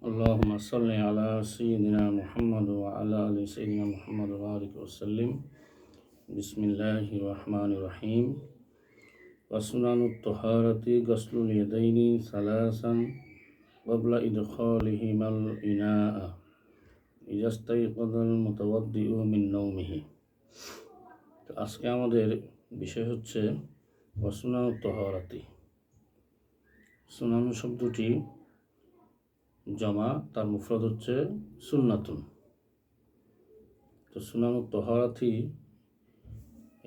اللهم صل على سيدنا محمد وعلى آل سيدنا محمد وبارك وسلم. بسم الله الرحمن الرحيم. وسنن الطهارة غسل اليدين ثلاثا قبل إدخالهما الإناء إذا استيقظ المتوضئ من نومه. আজকে আমাদের বিষয় হচ্ছে ওয়াসুনানুত তাহারাতি। সুনানু শব্দটি জমা, তার মুফরদ হচ্ছে সুন্নাতুন। তো সুনানুত তাহারাতি,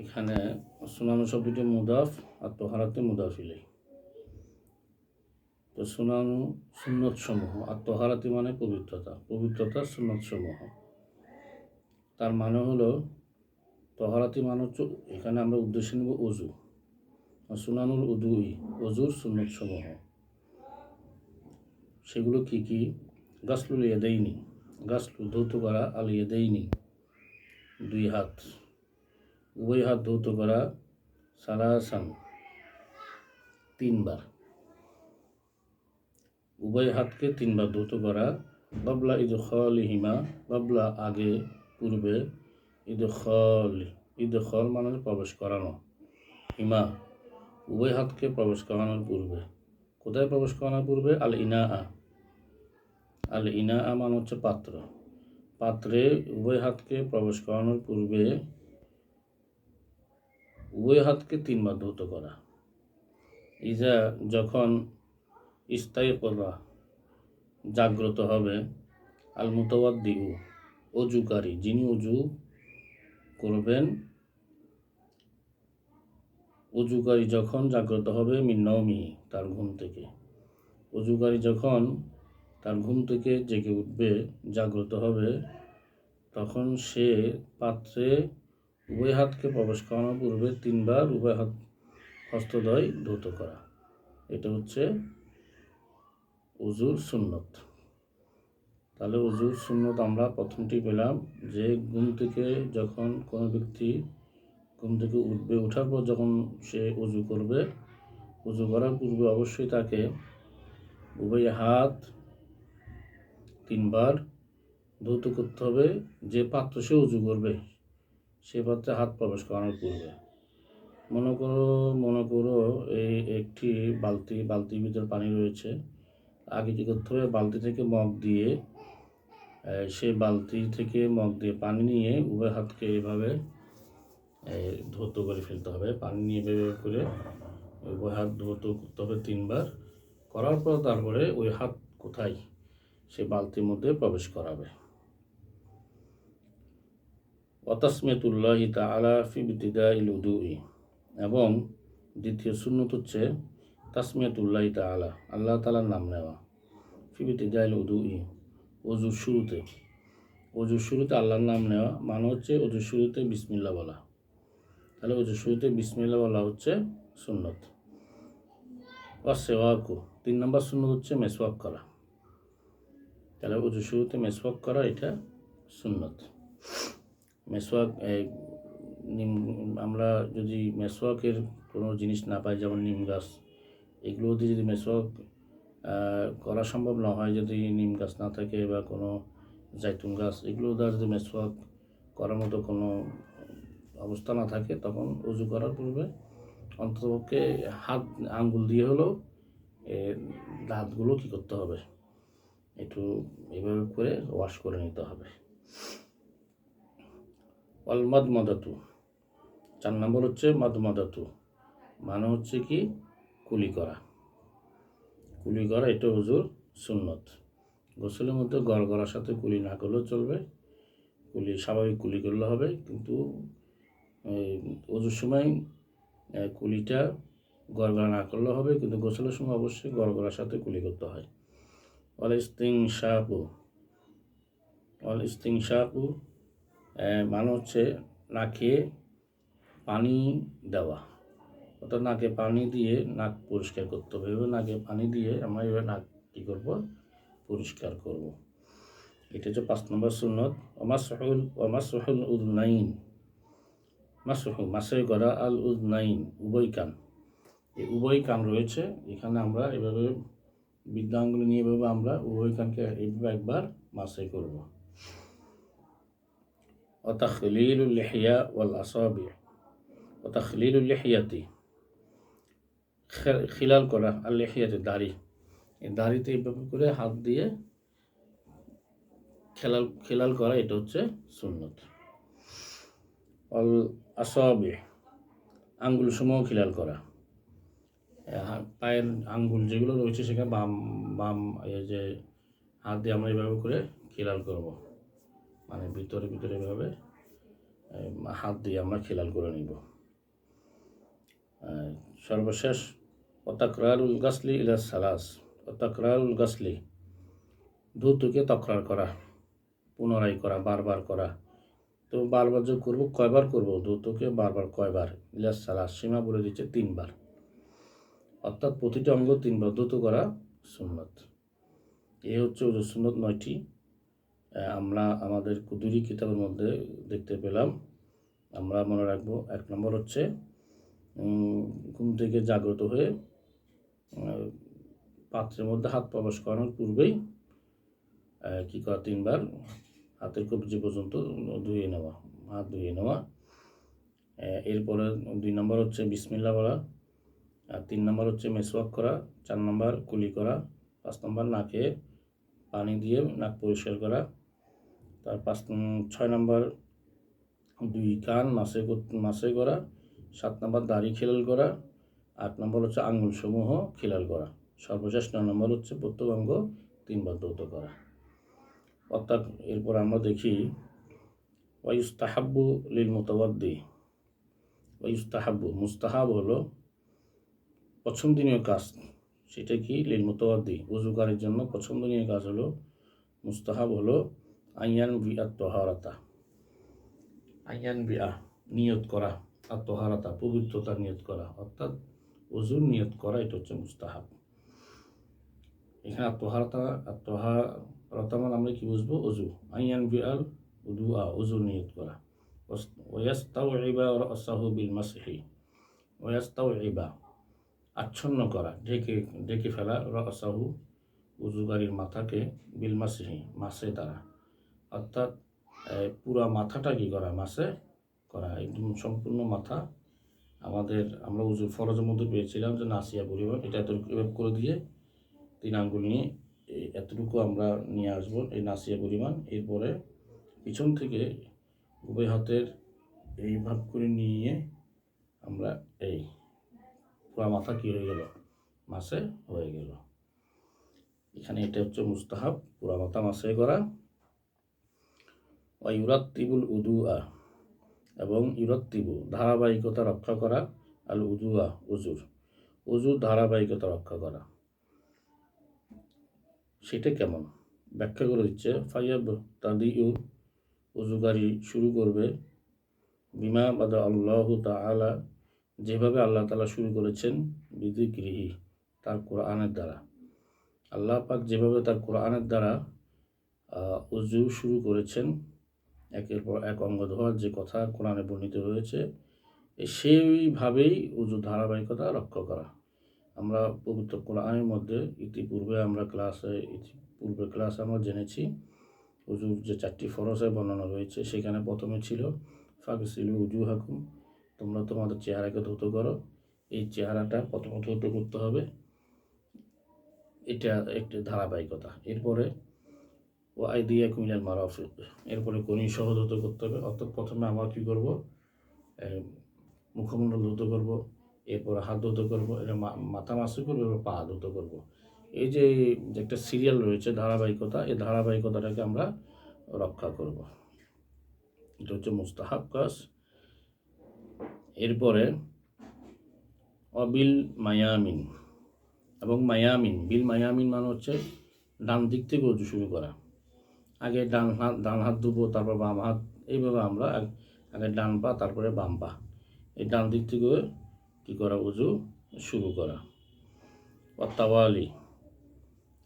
এখানে সুনানু শব্দটি মুদাফ আর তাহারাতি মুদাফ ইলাইহি। তো সুনানু সুন্নত সমূহ, আর তাহারাতি মানে পবিত্রতা, পবিত্রতার সুন্নত সমূহ। তার মানে হলো তাহারাতি মানে হচ্ছে, এখানে আমরা উদ্দেশ্যে নেব অজু। সুনানুল উদুই, অজুর সুন্নত সমূহ। সেগুলো কি কি? গাসলুল ইয়াদাইনি, গাসলু ধৌত করা, আল ইয়াদাইনি দুই হাত, উভয় হাত ধৌত করা, সালাসান তিনবার, উভয় হাতকে তিনবার ধৌত করা, বাবলা ইদখালিহিমা, বাবলা আগে, পূর্বে, ইদখাল মানে প্রবেশ করানো, হিমা উভয় হাতকে প্রবেশ করানোর পূর্বে। কোথায় প্রবেশ করানোর পূর্বে? আল ইনা মানে হচ্ছে পাত্র, পাত্রে উভয় হাতকে প্রবেশ করানোর পূর্বে উভয় হাতকে তিনবার ধৌত করা। ইজা যখন ইস্তাইকযা জাগ্রত হবে, আল মুতাওয়াদ্দিউ অজুকারী, যিনি অজু করবেন, অজুকারী যখন জাগ্রত হবে, মিন নওমিহি তার ঘুম থেকে। অজুকারী যখন তার ঘুম থেকে জেগে উঠবে, জাগ্রত হবে, তখন সে পাত্রে উভয় হাতকে প্রবেশ করানোর পূর্বে তিনবার উভয় হাত হস্তদ্বয় ধৌত করা। এটা হচ্ছে উজুর সুন্নত। তাহলে উজুর সুন্নত আমরা প্রথমটি পেলাম যে ঘুম থেকে যখন কোনো ব্যক্তি ঘুম থেকে উঠবে, ওঠার পর যখন সে উজু করবে, উজু করার পূর্বে অবশ্যই তাকে উভয় হাত তিনবার ধৌত করতে হবে। যে পাত্র সে উজু করবে, সে পাত্রে হাত প্রবেশ করানোর পূর্বে। মনে করো এই একটি বালতির ভিতর পানি রয়েছে। আগে কী করতে হবে? বালতি থেকে মগ দিয়ে, সেই বালতি থেকে মগ দিয়ে পানি নিয়ে উভয় হাতকে এভাবে ধৌত করে ফেলতে হবে। পানি নিয়ে বের করে উভয় হাত ধৌত করতে হবে তিনবার। করার পর তারপরে ওই হাত কোথায়? সে বালতির মধ্যে প্রবেশ করাবে। ওয়াতাসমিয়াতুল্লাহি তাআলা ফি ইবতিদাইল উদুই, এবং দ্বিতীয় সুন্নত হচ্ছে তাসমিয়াতুল্লাহি তাআলা, আল্লাহ তাআলার নাম নেওয়া, ফি ইবতিদাইল উদুই অজুর শুরুতে। অজুর শুরুতে আল্লাহর নাম নেওয়া মানে হচ্ছে অজুর শুরুতে বিসমিল্লাহ বলা। তাহলে অজুর শুরুতে বিসমিল্লাহ বলা হচ্ছে সুন্নত। ওয়াসওয়াকু, 3 নম্বর সুন্নত হচ্ছে মেসওয়াক করা। তাহলে অজুর শুরুতে মেসওয়াক করা, এটা সুন্নত। মেসওয়াক, আমরা যদি মেসওয়াকের কোনো জিনিস না পাই, যেমন নিম গাছ, এগুলো দিয়ে যদি মেসওয়াক করা সম্ভব না হয়, যদি নিম গাছ না থাকে বা কোনো জাইতুন গাছ, এগুলো দ্বারা যদি মেসওয়াক করার মতো কোনো অবস্থা না থাকে, তখন উজু করার পূর্বে অন্ততপক্ষে হাত আঙ্গুল দিয়ে হলেও দাঁতগুলো কী করতে হবে? একটু এভাবে করে ওয়াশ করে নিতে হবে। অল মাদমাদাতু, 4 নম্বর হচ্ছে মাদমাদাতু, মানে হচ্ছে কি? কুলি করা। কুলি করা এটা হুজুর সুন্নত। গোসলের মধ্যে গড়গড়ার সাথে কুলি না করলেও চলবে, কুলি স্বাভাবিক কুলি করলে হবে, কিন্তু অজুর সময় কুলিটা গড়গড়া না করলেও হবে, কিন্তু গোসলের সময় অবশ্যই গড়গড়ার সাথে কুলি করতে হয়। অল ইস্তিনশাকু মানে হচ্ছে নাকে পানি দেওয়া, অর্থাৎ নাকে পানি দিয়ে নাক পরিষ্কার করতে হবে। এভাবে নাকে পানি দিয়ে আমরা এভাবে নাক কী করবো? পরিষ্কার করব। এটা হচ্ছে 5 নম্বর সুন্নত। ওমাসহুল উযনাইন, মাসে করা, আল উযনাইন উভয় কান। এই উভয় কান রয়েছে, এখানে আমরা এভাবে বৃদ্ধ আঙ্গুল নিয়ে এভাবে আমরা উভয়খানকে এইভাবে একবার মাসে করব। ওয়াতাখলিলুল লিহিয়া ওয়াল আসাবি, ওয়াতাখলিলুল লিহিয়াতি, খিলাল করা, আর লিহিয়াতি দাড়ি, এই দাড়িতে এইভাবে করে হাত দিয়ে খিলাল করা, এটা হচ্ছে সুন্নত। অল আসাবি, আঙ্গুল সমূহ খিলাল করা, পায়ের আঙ্গুল যেগুলো রয়েছে সেখানে বাম বাম এই যে হাত দিয়ে আমরা এইভাবে করে খিলাল করব, মানে ভিতরে ভিতরে এভাবে হাত দিয়ে আমরা খিলাল করে নিব। সর্বশেষ ওয়াতাকরারুল গাসলি ইলা সালাস, ওয়াতাকরারুল গাসলি, ধৌতকে তকরার করা, পুনরায় করা, বারবার করা। তো বারবার যে করবো, কয়বার করবো ধৌতকে, বারবার কয়বার, ইলা সালাস, সীমা বলে দিচ্ছে 3 বার, অর্থাৎ প্রতিটি অঙ্গ 3 বার ধৌত করা সুন্নত। এই হচ্ছে ওজুর সুন্নত 9টি আমরা আমাদের কুদুরি কিতাবের মধ্যে দেখতে পেলাম। আমরা মনে রাখবো, 1 নম্বর হচ্ছে ঘুম থেকে জাগ্রত হয়ে পাত্রের মধ্যে হাত প্রবেশ করানোর পূর্বেই কী করা, 3 বার হাতের কবজি পর্যন্ত ধুয়ে নেওয়া, হাত ধুয়ে নেওয়া। এরপরে 2 নম্বর হচ্ছে বিসমিল্লাহ বলা, আর 3 নম্বর হচ্ছে মেসওয়াক করা, 4 নম্বর কুলি করা, 5 নম্বর নাকে পানি দিয়ে নাক পরিষ্কার করা, তার 6 নম্বর 2 কান মাসে করা, 7 নম্বর দাড়ি খিলাল করা, 8 নম্বর হচ্ছে আঙ্গুল সমূহ খিলাল করা, সর্বশেষ 9 নম্বর হচ্ছে প্রত্যেক অঙ্গ 3 বার ধৌত করা। অর্থাৎ এরপর আমরা দেখি ওয়াইস্তাহাব্বু লিল মুতাওয়াদ্দি, ওয়াইস্তাহাব্বু, মুস্তাহাব হলো পছন্দনীয় কাজ, সেটা কি, লিল মুতাওয়াদ্দি, ওযুকারীর জন্য পছন্দনীয় কাজ হলো, মুস্তাহাব হলো আইয়ান বিআ তাহারাতা, আইয়ান বিআ নিয়ত করা, আর তাহারাতা পবিত্রতা নিয়ত করা, অর্থাৎ ওযুর নিয়ত করা, এটা হচ্ছে মুস্তাহাব। এখানে আত্মহারাতা মানে আমরা কি বুঝবো, ওযু, আইয়ান বিআল উদুআ, ওযুর নিয়ত করা। ওয়াস্তাউইবা রাসাহু বিল মাসহি, ওয়াস্তাউইবা আচ্ছন্ন করা, ঢেকে ফেলা, রাসাহু উযুকারীর মাথাকে, বিল মাসহি মাসে দ্বারা, অর্থাৎ পুরা মাথাটা কি করা, মাসে করা, একদম সম্পূর্ণ মাথা। আমরা উযুর ফরজের মধ্যে পেয়েছিলাম যে নাসিয়া পরিমাণ, এটা এতটুকু করে দিয়ে 3 আঙ্গুল নিয়ে এতটুকু আমরা নিয়ে আসবো, এই নাসিয়া পরিমাণ। এরপরে পিছন থেকে উভয় হাতের এই ভাগ করে নিয়ে আমরা এই পুরা মাথা কী হয়ে গেল, মাসে হয়ে গেল। এখানে এটা হচ্ছে মুস্তাহাব, পুরা মাথা মাসে করা। ওয়া ইউরাত্তিবুল উদুআ, এবং ইউরাত্তিবু ধারাবাহিকতা রক্ষা করা, আল উদুআ ওযুর ধারাবাহিকতা রক্ষা করা। সেটা কেমন ব্যাখ্যা করে দিচ্ছে, ফাইয়াব তাদিউ, ওযুকারী শুরু করবে, বিমা বাদা আল্লাহু তাআলা, যেভাবে আল্লাহ তাআলা শুরু করেছেন, বিযিকরিহি, তার কোরআনের দ্বারা। আল্লাহ পাক যেভাবে তার কোরআনের দ্বারা ওযু শুরু করেছেন, একের পর এক অঙ্গ ধোয়ার যে কথা কোরআনে বর্ণিত হয়েছে, সেইভাবেই ওযু ধারাবাহিকতা রক্ষা করা। আমরা পবিত্র কোরআনের মধ্যে ইতিপূর্বে ক্লাসে আমরা জেনেছি ওযুর যে 4টি ফরজের বর্ণনা রয়েছে, সেখানে প্রথমে ছিল ফাগসিলু উজুহাকুম, তোমরা তোমাদের চেহারাকে ধৌত করো। এই চেহারাটা প্রথমত ধৌত করতে হবে, এটা একটি ধারাবাহিকতা। এরপরে ও আইদিয়াকুম ইলাল মারাফিক, এরপরে কনি সহ ধৌত করতে হবে। অর্থাৎ প্রথমে আমরা কী করবো, মুখমণ্ডল ধৌত করবো, এরপরে হাত ধৌত করবো, এটা মাথা মাসে করবো, এরপর পা ধৌত করবো। এই যে একটা সিরিয়াল রয়েছে, ধারাবাহিকতা, এই ধারাবাহিকতাটাকে আমরা রক্ষা করব। এটা হচ্ছে মুস্তাহাব কাজ। এরপরে অবিল মায়ামিন, এবং মায়ামিন, বিল মায়ামিন মানে হচ্ছে ডান দিক থেকে ওযু শুরু করা। আগে ডান হাত ধুবো, তারপর বাম হাত, এইভাবে আমরা আগে ডান পা, তারপরে বাম পা, এই ডান দিক থেকে কী করা, ওযু শুরু করা। ও তাওয়ালি,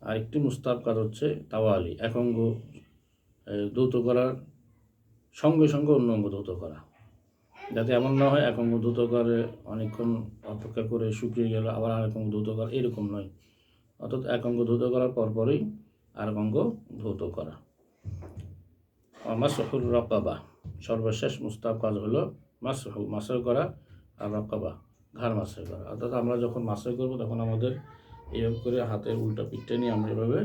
আরেকটি মুস্তাহাব কাজ হচ্ছে তাওয়ালি, এক অঙ্গ ধৌত করার সঙ্গে সঙ্গে অন্য অঙ্গ ধৌত করা, যাতে এমন না হয় এক অঙ্গ ধৌত করে অনেকক্ষণ অপেক্ষা করে শুকিয়ে গেল আবার আরেক অঙ্গ ধৌত করা, এরকম নয়। অর্থাৎ এক অঙ্গ ধৌত করার পরপরই আরেক অঙ্গ ধৌত করা। মাসহুর রকাবা, সর্বশেষ মুস্তাহাব কাজ হলো মাসহ করা, আর রকাবা ঘাড় মাসহ করা। অর্থাৎ আমরা যখন মাসহ করব তখন আমাদের এইভাবে করে হাতের উল্টা পিঠটা নিয়ে আমরা এভাবে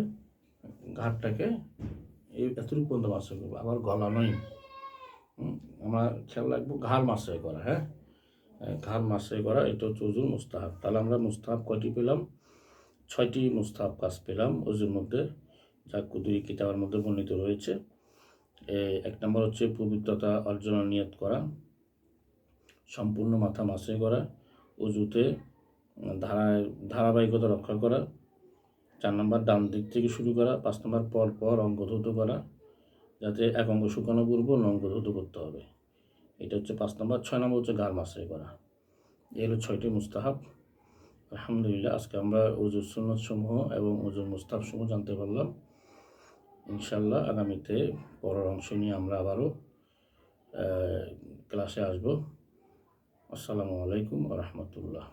ঘাড়টাকে এতটুকু পর্যন্ত মাসহ করবো, আবার গলা নয়। আমরা খেয়াল রাখবো ঘাড় মাসহ করা। হ্যাঁ, ঘাড় মাসহ করা, এটা হচ্ছে ওজুর মুস্তাহাব। তাহলে আমরা মুস্তাহাব কয়টি পেলাম? 6টি মুস্তাহাব কাজ পেলাম ওজুর মধ্যে, যা কুদুরি কিতাবের মধ্যে বর্ণিত রয়েছে। 1 নম্বর হচ্ছে পবিত্রতা অর্জনের নিয়ত করা, সম্পূর্ণ মাথা মাসে করা, অজুতে ধারাবাহিকতা রক্ষা করা। 4 নম্বর ডান দিক থেকে শুরু করা। 5 নম্বর পর পর অঙ্গ ধৌত করা, যাতে এক অঙ্গ শুকানো পূর্ব অন্য অঙ্গ ধৌত করতে হবে। এটা হচ্ছে 5 নম্বর। 6 নম্বর হচ্ছে ঘাড় মাসে করা। এই হলো 6টি মুস্তাহাব। আলহামদুলিল্লাহ, আজকে আমরা ওজুর সুন্নত সমূহ এবং ওজুর মুস্তাহাব সমূহ জানতে পারলাম। ইনশাআল্লাহ আগামীতে পরের অংশ নিয়ে আমরা আবারও ক্লাসে আসব। আসসালামু আলাইকুম ওয়া রাহমাতুল্লাহ।